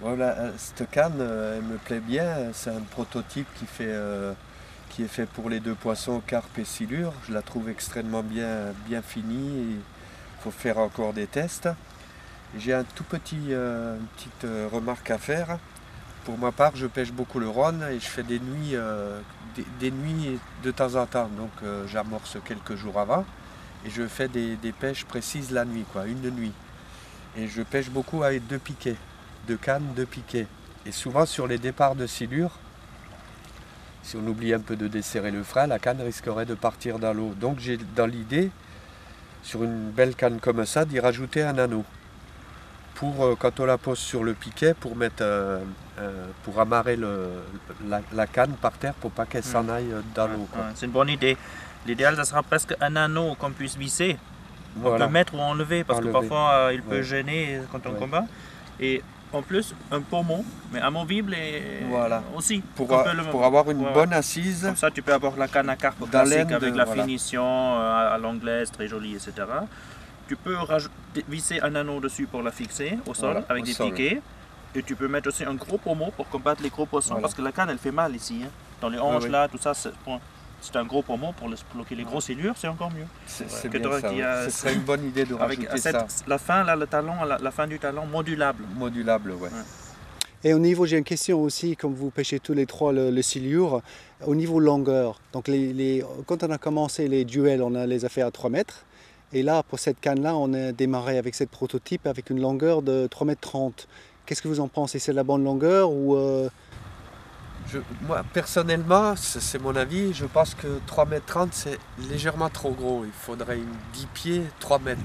Voilà, cette canne, elle me plaît bien. C'est un prototype qui est fait pour les deux poissons, carpe et silure. Je la trouve extrêmement bien finie. Il faut faire encore des tests. J'ai une petite remarque à faire. Pour ma part, je pêche beaucoup le Rhône et je fais des nuits de temps en temps. Donc j'amorce quelques jours avant et je fais des pêches précises la nuit, une nuit. Et je pêche beaucoup avec 2 piquets, 2 cannes, 2 piquets. Et souvent sur les départs de silure, si on oublie un peu de desserrer le frein, la canne risquerait de partir dans l'eau. Donc j'ai dans l'idée, sur une belle canne comme ça, d'y rajouter un anneau. Pour, quand on la pose sur le piquet, pour amarrer la canne par terre pour pas qu'elle s'en aille dans l'eau. C'est une bonne idée. L'idéal, ça sera presque un anneau qu'on puisse visser. On peut mettre ou enlever parce que parfois il peut gêner quand on combat. Et en plus, un pommeau, mais amovible aussi. Pour avoir une bonne assise. Comme ça, tu peux avoir la canne à carpe classique avec la finition à l'anglaise, très jolie, etc. Tu peux visser un anneau dessus pour la fixer au sol avec des piquets. Et tu peux mettre aussi un gros pommeau pour combattre les gros poissons parce que la canne elle fait mal ici. Dans les hanches là, tout ça, c'est un gros pommeau pour bloquer les grosses silures, c'est encore mieux. C'est bien ça. Ce serait une bonne idée de rajouter ça. La fin, là, le talon, la fin du talon, modulable. Modulable, ouais. Et au niveau, j'ai une question aussi, comme vous pêchez tous les trois le silure, au niveau longueur. Donc quand on a commencé les duels, on les a fait à 3 mètres. Et là, pour cette canne-là, on a démarré avec cette prototype avec une longueur de 3,30 mètres. Qu'est-ce que vous en pensez? C'est la bonne longueur ou Moi, personnellement, c'est mon avis, je pense que 3,30 mètres c'est légèrement trop gros. Il faudrait 10 pieds, 3 mètres.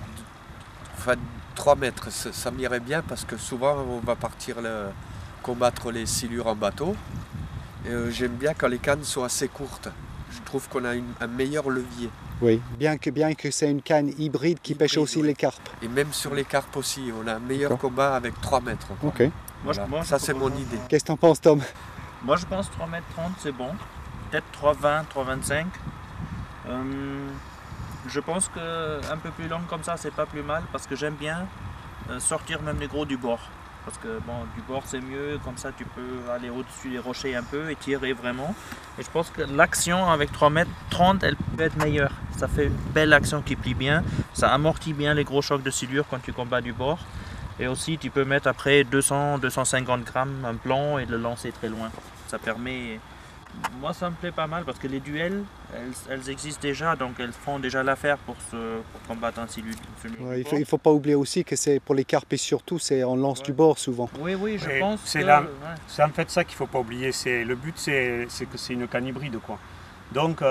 Enfin, 3 mètres, ça m'irait bien parce que souvent, on va partir combattre les silures en bateau. J'aime bien quand les cannes sont assez courtes. Je trouve qu'on a un meilleur levier. Oui, bien que c'est une canne hybride qui pêche aussi les carpes. Et même sur les carpes aussi, on a un meilleur combat avec 3 mètres. Ok. Voilà. Ça, c'est mon idée. Qu'est-ce que tu en penses, Tom? Moi, je pense 3,30 mètres c'est bon. Peut-être 3,20, 3,25. Je pense qu'un peu plus long comme ça, c'est pas plus mal parce que j'aime bien sortir même les gros du bord. Parce que du bord c'est mieux, comme ça tu peux aller au-dessus des rochers un peu et tirer vraiment. Et je pense que l'action avec 3,30 mètres, elle peut être meilleure. Ça fait une belle action qui plie bien, ça amortit bien les gros chocs de silure quand tu combats du bord. Et aussi tu peux mettre après 200-250 grammes un plomb et le lancer très loin. Ça permet... Moi ça me plaît pas mal parce que les duels, elles existent déjà, donc elles font déjà l'affaire pour combattre un silure. Ouais, il faut pas oublier aussi que c'est pour les carpes et surtout, c'est on lance du bord souvent. Oui, je pense c'est en fait ça qu'il faut pas oublier. Le but c'est que c'est une canne hybride quoi. Donc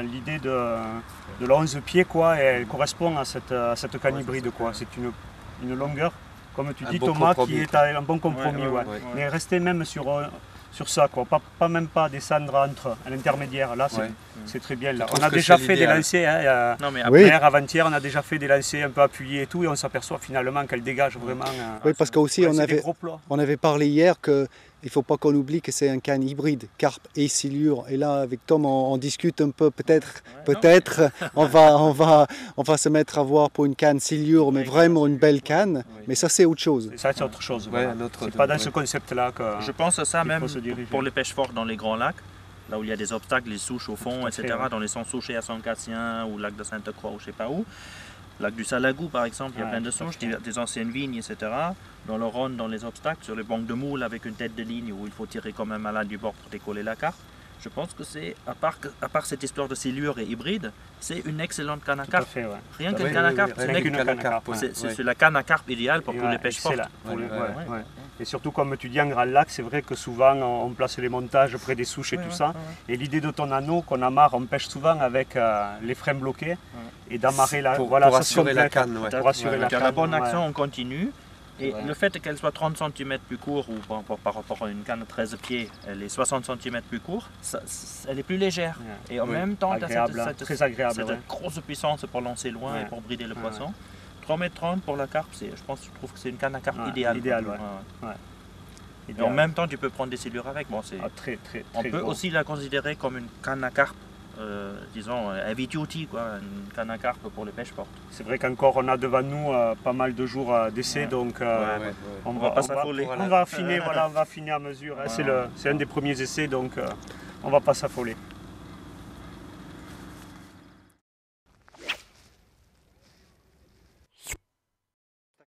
l'idée de la 11 pieds elle correspond à cette canne hybride quoi. C'est une longueur, comme tu dis Thomas, qui est un bon compromis. Mais rester même sur ça, quoi. Pas descendre à l'intermédiaire. Là, c'est très bien. Là. On a déjà fait des lancers. Hier, avant-hier, on a déjà fait des lancers un peu appuyés et tout, et on s'aperçoit finalement qu'elle dégage vraiment. Oui, parce qu'aussi, on avait parlé hier qu'il ne faut pas qu'on oublie que c'est un canne hybride, carpe et silure. Et là, avec Tom, on discute un peu. Peut-être, on va se mettre à voir pour une canne silure, mais vraiment une belle canne. Mais ça, c'est autre chose. Ça, c'est autre chose. C'est pas dans ce concept-là que... Je pense à ça même pour les pêches fortes dans les grands lacs, là où il y a des obstacles, les souches au fond, etc. Dans les 100 souches à Saint-Cassien ou lac de Sainte-Croix ou je sais pas où. Lac du Salagou par exemple, il y a plein de souches, des anciennes vignes, etc. Dans le Rhône, dans les obstacles, sur les bancs de moules avec une tête de ligne où il faut tirer comme un malade du bord pour décoller la carpe. Je pense que c'est, à part cette histoire de silure et hybride, c'est une excellente canne à carpe. Rien qu'une canne à carpe, c'est la canne à carpe idéale pour les pêches fortes. Et surtout, comme tu dis, en grand lac, c'est vrai que souvent on place les montages près des souches et tout ça. Et l'idée de ton anneau qu'on amarre, on pêche souvent avec les freins bloqués et d'amarrer pour assurer la canne. La bonne action, on continue. Et le fait qu'elle soit 30 cm plus court ou par rapport à une canne de 13 pieds, elle est 60 cm plus court, elle est plus légère. Et en même temps, tu as cette grosse puissance pour lancer loin et pour brider le poisson. 3,30 mètres pour la carpe, je trouve que c'est une canne à carpe idéale. Et en même temps, tu peux prendre des silures avec. On peut aussi la considérer comme une canne à carpe disons, heavy duty, quoi, une canne à carpe pour les pêche-portes. C'est vrai qu'encore on a devant nous pas mal de jours d'essai, donc on va pas s'affoler. On va affiner, voilà, on va affiner à mesure. Hein. C'est un des premiers essais, donc on va pas s'affoler.